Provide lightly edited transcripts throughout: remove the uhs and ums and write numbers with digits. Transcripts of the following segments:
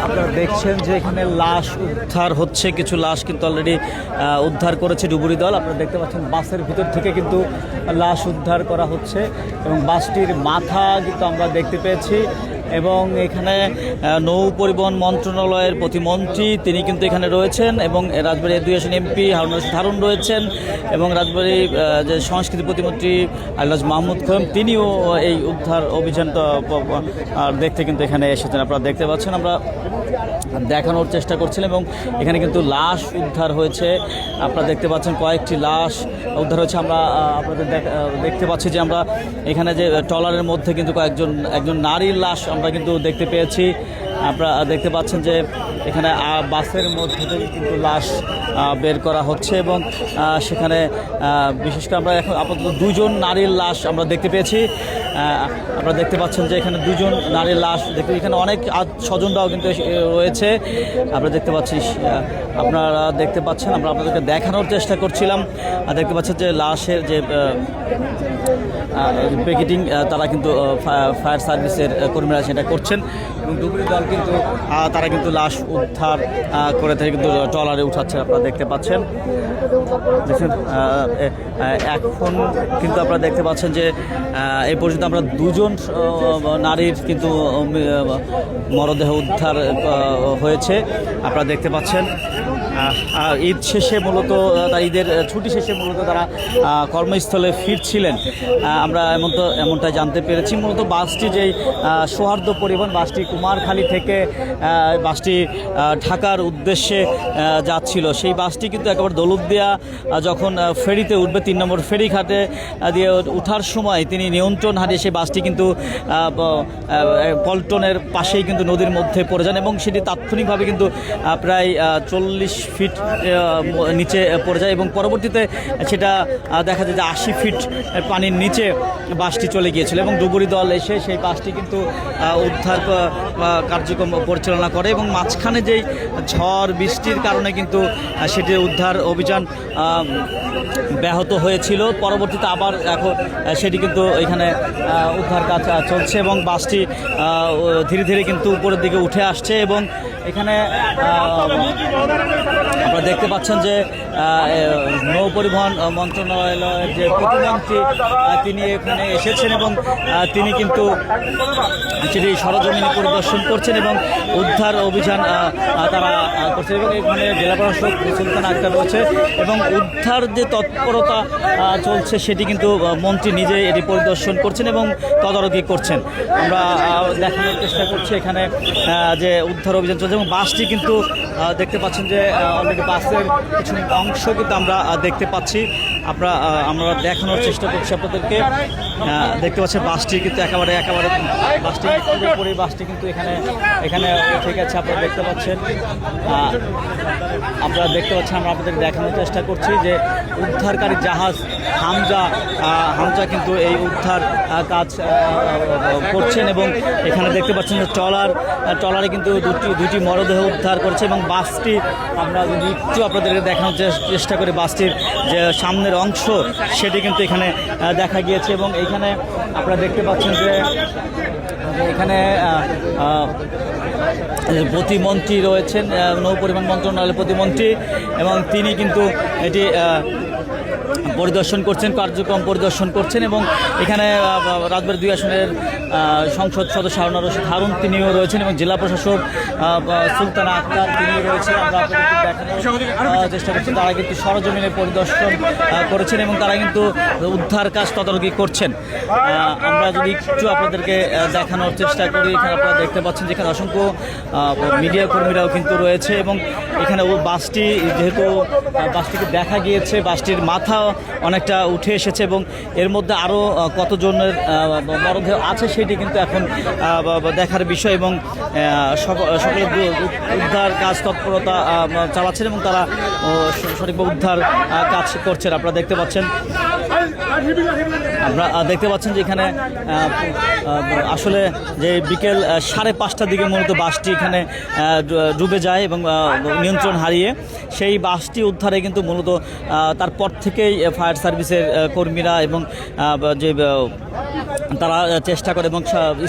আপনারা দেখছেন যে এখানে লাশ উদ্ধার হচ্ছে, কিছু লাশ কিন্তু অলরেডি উদ্ধার করেছে ডুবুরি দল। আপনারা দেখতে পাচ্ছেন বাসের ভিতর থেকে কিন্তু লাশ উদ্ধার করা হচ্ছে এবং বাসটির মাথা কিন্তু আমরা দেখতে পেয়েছি। এবং এখানে নৌ পরিবহন মন্ত্রণালয়ের প্রতিমন্ত্রী তিনি কিন্তু এখানে রয়েছেন এবং রাজবাড়ী 2 আসন এমপি হারুন রশিদ হারুন রয়েছেন এবং রাজবাড়ী যে সংস্কৃতি প্রতিমন্ত্রী আলহাজ মাহমুদ খোয়েম তিনিও এই উদ্ধার অভিযানটা দেখতে কিন্তু এখানে এসেছেন। আপনারা দেখতে পাচ্ছেন, আমরা দেখানোর চেষ্টা করছিলাম এবং এখানে কিন্তু লাশ উদ্ধার হয়েছে। আপনারা দেখতে পাচ্ছেন কয়েকটি লাশ উদ্ধার হয়েছে। আমরা আপনাদের দেখতে পাচ্ছি যে আমরা এখানে যে ট্রলারের মধ্যে কিন্তু একজন নারীর লাশ আমরা কিন্তু দেখতে পেয়েছি। আপনারা দেখতে পাচ্ছেন যে এখানে বাসের মধ্যে থেকে কিন্তু লাশ বের করা হচ্ছে এবং সেখানে বিশেষ করে আমরা এখন আপাতত 2 জন নারীর লাশ আমরা দেখতে পেয়েছি। আপনারা দেখতে পাচ্ছেন যে এখানে 2 জন নারীর লাশ দেখতে, এখানে অনেক স্বজনরাও কিন্তু রয়েছে। আমরা দেখতে পাচ্ছি, আপনারা দেখতে পাচ্ছেন, আমরা আপনাদেরকে দেখানোর চেষ্টা করছিলাম। দেখতে পাচ্ছেন যে লাশের যে প্যাকেটিং তারা কিন্তু ফায়ার সার্ভিসের কর্মীরা সেটা করছেন এবং ডুবুরি দল কিন্তু তারা কিন্তু লাশ উদ্ধার করে থেকে কিন্তু ট্রলারে উঠাচ্ছে। আপনারা দেখতে পাচ্ছেন, দেখুন এখন কিন্তু আপনারা দেখতে পাচ্ছেন যে এই পর্যন্ত আমরা 2 জন নারীর কিন্তু মরদেহ উদ্ধার হয়েছে। আপনারা দেখতে পাচ্ছেন ঈদ শেষে মূলত ঈদের ছুটি শেষে মূলত তারা কর্মস্থলে ফিরছিলেন, আমরা এমনটাই জানতে পেরেছি। মূলত বাসটি যেই সৌহার্দ্য পরিবহন বাসটি কুমারখালী থেকে বাসটি ঢাকার উদ্দেশ্যে যাচ্ছিল, সেই বাসটি কিন্তু একেবারে দৌলতদিয়া যখন ফেরিতে উঠবে 3 নম্বর ফেরিঘাটে দিয়ে ওঠার সময় তিনি নিয়ন্ত্রণ হারিয়ে সেই বাসটি কিন্তু পল্টনের পাশেই কিন্তু নদীর মধ্যে পড়ে যান এবং সেটি তাৎক্ষণিকভাবে কিন্তু প্রায় 40 ফিট নিচে পড়ে যায় এবং পরবর্তীতে সেটা দেখা যায় যে 80 ফিট পানির নিচে বাসটি চলে গিয়েছিল এবং ডুবুরি দল এসে সেই বাসটি কিন্তু উদ্ধার কার্যক্রম পরিচালনা করে এবং মাঝখানে যেই ঝড় বৃষ্টির কারণে কিন্তু সেটির উদ্ধার অভিযান ব্যাহত হয়েছিল। পরবর্তীতে আবার এখন সেটি কিন্তু এখানে উদ্ধার কাজ চলছে এবং বাসটি ধীরে ধীরে কিন্তু উপরের দিকে উঠে আসছে এবং এখানে আপনারা দেখতে পাচ্ছেন যে নৌ পরিবহন মন্ত্রণালয়ের যে প্রতিমন্ত্রী তিনি এখানে এসেছেন এবং তিনি কিন্তু সেটি সরজমিনে পরিদর্শন করছেন এবং উদ্ধার অভিযান তারা করছেন এবং এখানে জেলা প্রশাসক সুলতানা আক্তার রয়েছে এবং উদ্ধার যে তৎপরতা চলছে সেটি কিন্তু মন্ত্রী নিজে এটি পরিদর্শন করছেন এবং তদারকি করছেন। আমরা দেখানোর চেষ্টা করছি এখানে যে উদ্ধার অভিযান চলছে এবং বাসটি কিন্তু দেখতে পাচ্ছেন যে অলরেডি বাসের কিছু অংশ কিন্তু আমরা দেখতে পাচ্ছি। আমরা দেখানোর চেষ্টা করছি আপনাদেরকে। দেখতে পাচ্ছেন বাসটি কিন্তু একেবারে বাসটি পুরোপুরি বাসটি কিন্তু এখানে ঠিক আছে। আপনারা দেখতে পাচ্ছেন, আমরা আপনাদের দেখানোর চেষ্টা করছি যে উদ্ধারকারী জাহাজ হামজা কিন্তু এই উদ্ধার কাজ করছেন এবং এখানে দেখতে পাচ্ছেন যে ট্রলারে কিন্তু দুটি মরদেহ উদ্ধার করছে এবং বাসটি আমরা যদি একটু আপনাদেরকে দেখানোর চেষ্টা করি, বাসটির যে সামনের অংশ সেটি কিন্তু এখানে দেখা গিয়েছে এবং এখানে আপনারা দেখতে পাচ্ছেন যে এখানে প্রতিমন্ত্রী রয়েছেন, নৌ পরিবহন মন্ত্রণালয়ের প্রতিমন্ত্রী এবং তিনি কিন্তু এটি কার্যক্রম পরিদর্শন করছেন এবং এখানে রাজবাড়ী 2 আসনের সংসদ সদস্য হারুন রশিদ হারুন তিনিও রয়েছেন এবং জেলা প্রশাসক সুলতানা আক্তার তিনি রয়েছেন। আমরা দেখানোর চেষ্টা করছি, তারা কিন্তু সরজমিনে পরিদর্শন করেছেন এবং তারা কিন্তু উদ্ধার কাজ তদারকি করছেন। আমরা যদি একটু আপনাদেরকে দেখানোর চেষ্টা করি, এখানে আপনারা দেখতে পাচ্ছেন যেখানে অসংখ্য মিডিয়া কর্মীরাও কিন্তু রয়েছে এবং এখানে বাসটি যেহেতু বাসটিকে দেখা গিয়েছে, বাসটির মাথা অনেকটা উঠে এসেছে এবং এর মধ্যে আরও কতজনের মরদেহ আছে সেটি কিন্তু এখন দেখার বিষয় এবং সকলে উদ্ধার কাজ তৎপরতা চালাচ্ছেন এবং তারা সঠিকভাবে উদ্ধার কাজ করছেন। আপনারা দেখতে পাচ্ছেন আমরা দেখতে পাচ্ছেন যে এখানে আসলে যে বিকেল 5:30টার দিকে মূলত বাসটি এখানে ডুবে যায় এবং নিয়ন্ত্রণ হারিয়ে সেই বাসটি উদ্ধারে কিন্তু মূলত তারপর থেকেই ফায়ার সার্ভিসের কর্মীরা এবং যে তারা চেষ্টা করে এবং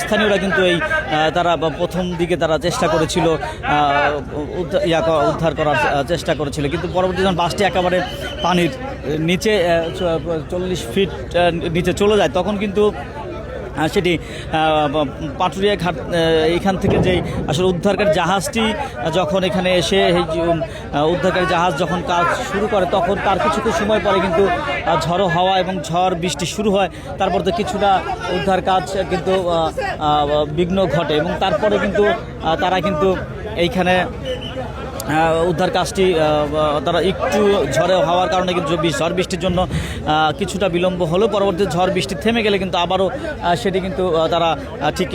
স্থানীয়রা কিন্তু এই তারা প্রথম দিকে তারা চেষ্টা করেছিল উদ্ধার করার চেষ্টা করেছিল, কিন্তু পরবর্তী যখন বাসটি একেবারে পানির নিচে 40 ফিট নিচে চলে যায় তখন কিন্তু সেটি পাটুরিয়া ঘাট এখান থেকে যেই আসলে উদ্ধারকারী জাহাজটি যখন এখানে এসে এই উদ্ধারকারী জাহাজ যখন কাজ শুরু করে তখন তার কিছু সময় পরে কিন্তু ঝড়ো হাওয়া এবং ঝড় বৃষ্টি শুরু হয়, তারপর তো কিছুটা উদ্ধার কাজ কিন্তু বিঘ্ন ঘটে এবং তারপরে কিন্তু তারা কিন্তু এইখানে উদ্ধার কাজটি তারা একটু ঝড়ে হওয়ার কারণে কিন্তু ঝড় বৃষ্টির জন্য কিছুটা বিলম্ব হলেও পরবর্তী ঝড় বৃষ্টি থেমে গেলে কিন্তু আবারও সেটি কিন্তু তারা ঠিক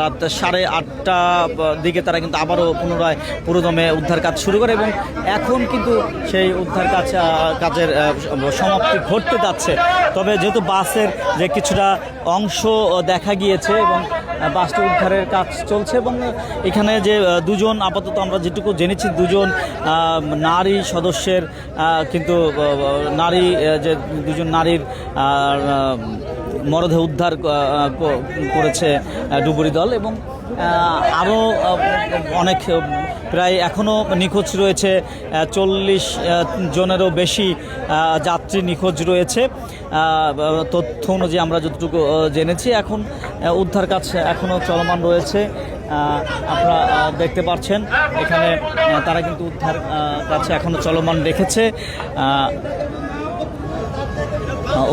রাত 8:30 দিকে তারা কিন্তু আবারও পুনরায় পুরোদমে উদ্ধার কাজ শুরু করে এবং এখন কিন্তু সেই উদ্ধার কাজের সমাপ্তি ঘটতে যাচ্ছে। তবে যেহেতু বাসের যে কিছুটা অংশ দেখা গিয়েছে এবং বাসটি উদ্ধারের কাজ চলছে এবং এখানে যে দুজন আপাতত আমরা যেটুকু জেনেছি দুজন নারী সদস্যের কিন্তু যে দুজন নারীর মরদেহ উদ্ধার করেছে ডুবুরি দল এবং আরও অনেক প্রায় এখনও নিখোঁজ রয়েছে 40 জনেরও বেশি যাত্রী নিখোঁজ রয়েছে তথ্য অনুযায়ী আমরা যতটুকু জেনেছি। এখন উদ্ধার কাজ এখনও চলমান রয়েছে, আপনারা দেখতে পাচ্ছেন এখানে তারা কিন্তু উদ্ধার কাজ এখনও চলমান রেখেছে,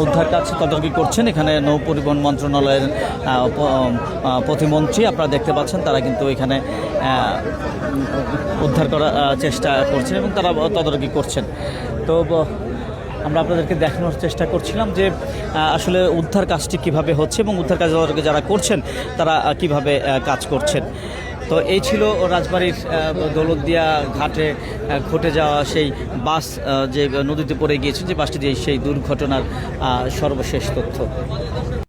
উদ্ধার কাজ তদারকি করছেন এখানে নৌ পরিবহন মন্ত্রণালয়ের প্রতিমন্ত্রী। আপনারা দেখতে পাচ্ছেন তারা কিন্তু এখানে উদ্ধার করার চেষ্টা করছেন এবং তারা তদারকি করছেন। তো আমরা আপনাদেরকে দেখানোর চেষ্টা করছিলাম যে আসলে উদ্ধার কাজটি কিভাবে হচ্ছে এবং উদ্ধার কাজ যারা করছেন তারা কিভাবে কাজ করছেন। তো এই ছিল রাজবাড়ির দৌলতদিয়া ঘাটে ঘটে যাওয়া সেই বাস যে নদীতে পড়ে গিয়েছে, যে বাসটি দিয়ে সেই দুর্ঘটনার সর্বশেষ তথ্য।